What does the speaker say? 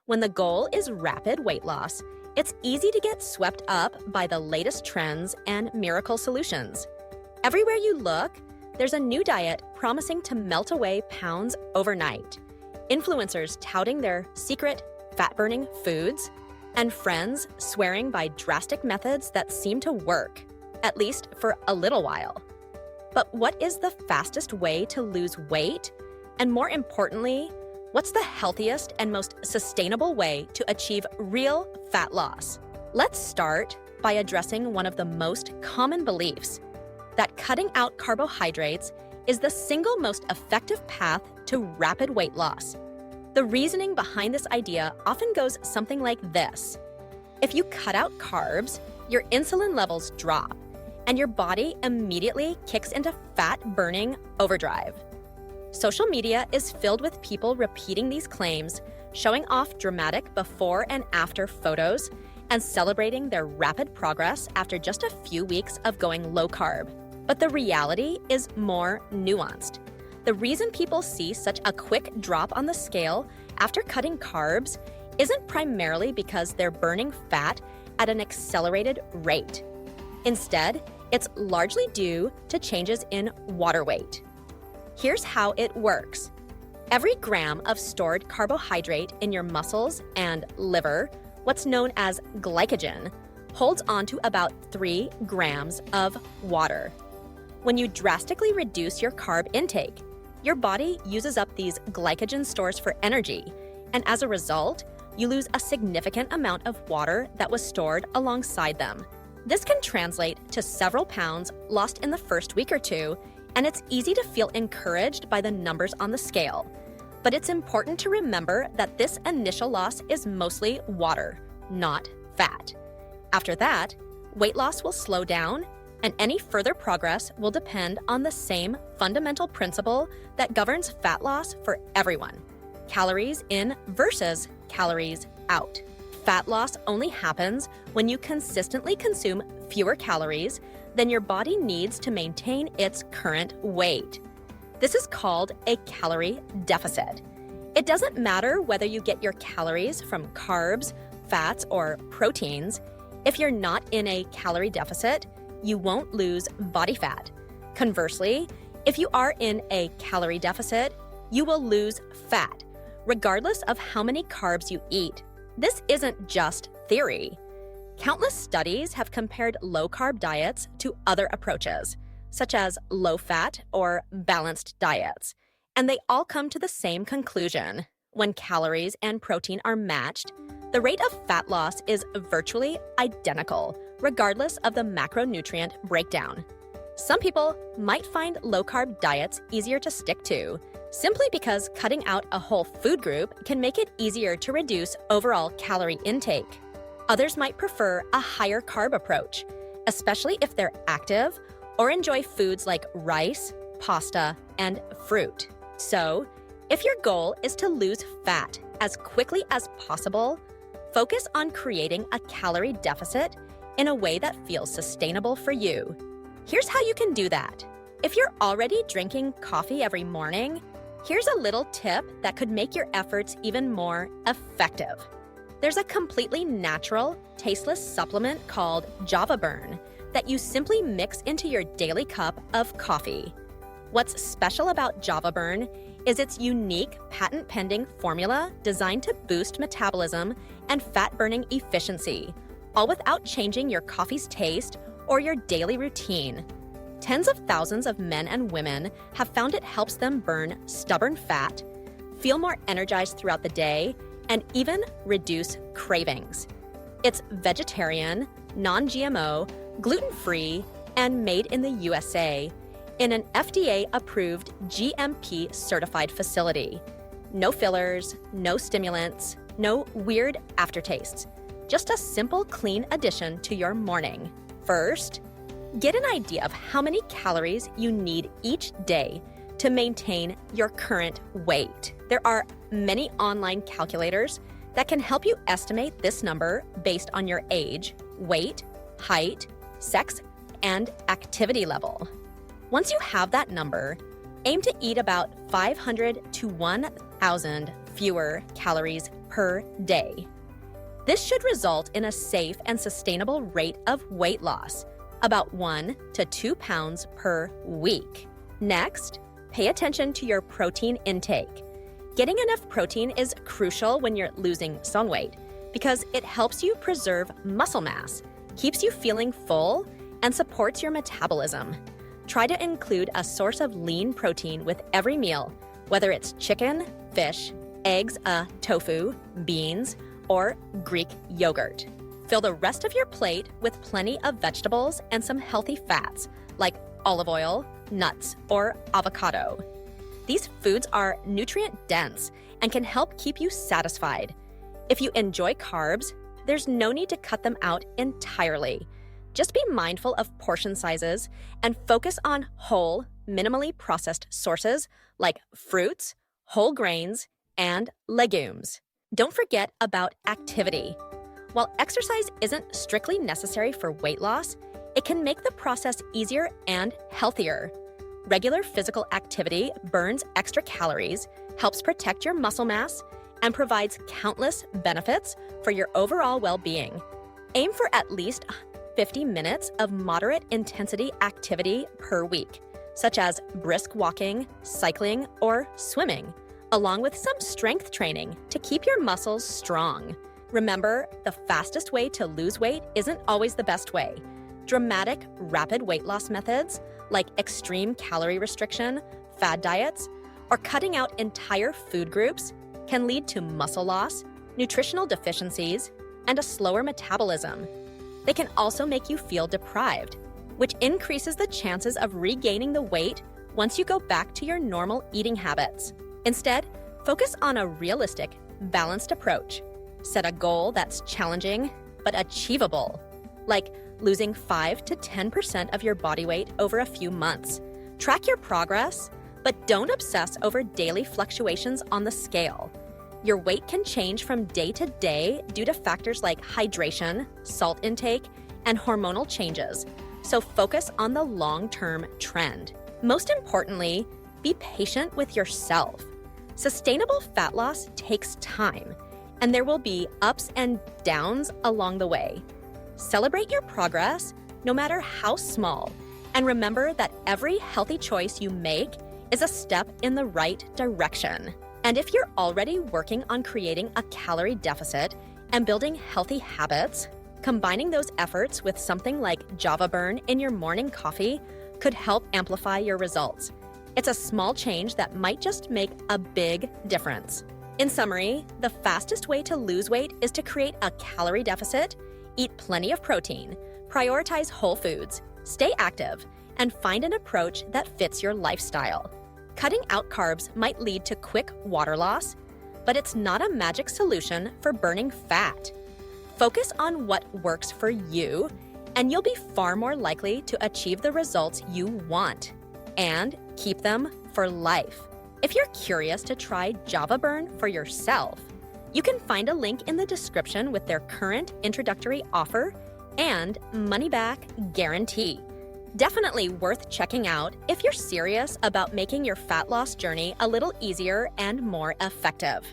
When the goal is rapid weight loss, it's easy to get swept up by the latest trends and miracle solutions. Everywhere you look, there's a new diet promising to melt away pounds overnight. Influencers touting their secret fat-burning foods, and friends swearing by drastic methods that seem to work, at least for a little while. But what is the fastest way to lose weight? And more importantly, what's the healthiest and most sustainable way to achieve real fat loss? Let's start by addressing one of the most common beliefs, that cutting out carbohydrates is the single most effective path to rapid weight loss. The reasoning behind this idea often goes something like this. If you cut out carbs, your insulin levels drop, and your body immediately kicks into fat-burning overdrive. Social media is filled with people repeating these claims, showing off dramatic before and after photos, and celebrating their rapid progress after just a few weeks of going low-carb. But the reality is more nuanced. The reason people see such a quick drop on the scale after cutting carbs isn't primarily because they're burning fat at an accelerated rate. Instead, it's largely due to changes in water weight. Here's how it works. Every gram of stored carbohydrate in your muscles and liver, what's known as glycogen, holds on to about 3 grams of water. When you drastically reduce your carb intake, your body uses up these glycogen stores for energy, and as a result, you lose a significant amount of water that was stored alongside them. This can translate to several pounds lost in the first week or two, and it's easy to feel encouraged by the numbers on the scale. But it's important to remember that this initial loss is mostly water, not fat. After that, weight loss will slow down, and any further progress will depend on the same fundamental principle that governs fat loss for everyone: calories in versus calories out. Fat loss only happens when you consistently consume fewer calories than your body needs to maintain its current weight. This is called a calorie deficit. It doesn't matter whether you get your calories from carbs, fats, or proteins. If you're not in a calorie deficit, you won't lose body fat. Conversely, if you are in a calorie deficit, you will lose fat, regardless of how many carbs you eat. This isn't just theory. Countless studies have compared low-carb diets to other approaches, such as low-fat or balanced diets, and they all come to the same conclusion. When calories and protein are matched, the rate of fat loss is virtually identical, regardless of the macronutrient breakdown. Some people might find low-carb diets easier to stick to, simply because cutting out a whole food group can make it easier to reduce overall calorie intake. Others might prefer a higher carb approach, especially if they're active or enjoy foods like rice, pasta, and fruit. So, if your goal is to lose fat as quickly as possible, focus on creating a calorie deficit in a way that feels sustainable for you. Here's how you can do that. If you're already drinking coffee every morning, here's a little tip that could make your efforts even more effective. There's a completely natural, tasteless supplement called JavaBurn that you simply mix into your daily cup of coffee. What's special about JavaBurn is its unique patent-pending formula designed to boost metabolism and fat-burning efficiency, all without changing your coffee's taste or your daily routine. Tens of thousands of men and women have found it helps them burn stubborn fat, feel more energized throughout the day, and even reduce cravings. It's vegetarian, non-GMO, gluten-free, and made in the USA in an FDA-approved GMP-certified facility. No fillers, no stimulants, no weird aftertastes. Just a simple, clean addition to your morning. First, get an idea of how many calories you need each day to maintain your current weight. There are many online calculators that can help you estimate this number based on your age, weight, height, sex, and activity level. Once you have that number, aim to eat about 500 to 1,000 fewer calories per day. This should result in a safe and sustainable rate of weight loss, about 1 to 2 pounds per week. Next, pay attention to your protein intake. Getting enough protein is crucial when you're losing some weight because it helps you preserve muscle mass, keeps you feeling full, and supports your metabolism. Try to include a source of lean protein with every meal, whether it's chicken, fish, eggs, tofu, beans, or Greek yogurt. Fill the rest of your plate with plenty of vegetables and some healthy fats like olive oil, nuts, or avocado. These foods are nutrient-dense and can help keep you satisfied. If you enjoy carbs, there's no need to cut them out entirely. Just be mindful of portion sizes and focus on whole, minimally processed sources like fruits, whole grains, and legumes. Don't forget about activity. While exercise isn't strictly necessary for weight loss, it can make the process easier and healthier. Regular physical activity burns extra calories, helps protect your muscle mass, and provides countless benefits for your overall well-being. Aim for at least 50 minutes of moderate intensity activity per week, such as brisk walking, cycling, or swimming, along with some strength training to keep your muscles strong. Remember, the fastest way to lose weight isn't always the best way. Dramatic, rapid weight loss methods like extreme calorie restriction, fad diets, or cutting out entire food groups can lead to muscle loss, nutritional deficiencies, and a slower metabolism. They can also make you feel deprived, which increases the chances of regaining the weight once you go back to your normal eating habits. Instead, focus on a realistic, balanced approach. Set a goal that's challenging but achievable, like losing 5 to 10% of your body weight over a few months. Track your progress, but don't obsess over daily fluctuations on the scale. Your weight can change from day to day due to factors like hydration, salt intake, and hormonal changes, so focus on the long-term trend. Most importantly, be patient with yourself. Sustainable fat loss takes time, and there will be ups and downs along the way. Celebrate your progress, no matter how small, and remember that every healthy choice you make is a step in the right direction. And if you're already working on creating a calorie deficit and building healthy habits, combining those efforts with something like JavaBurn in your morning coffee could help amplify your results. It's a small change that might just make a big difference. In summary, the fastest way to lose weight is to create a calorie deficit, eat plenty of protein, prioritize whole foods, stay active, and find an approach that fits your lifestyle. Cutting out carbs might lead to quick water loss, but it's not a magic solution for burning fat. Focus on what works for you, and you'll be far more likely to achieve the results you want, and keep them for life. If you're curious to try JavaBurn for yourself, you can find a link in the description with their current introductory offer and money-back guarantee. Definitely worth checking out if you're serious about making your fat loss journey a little easier and more effective.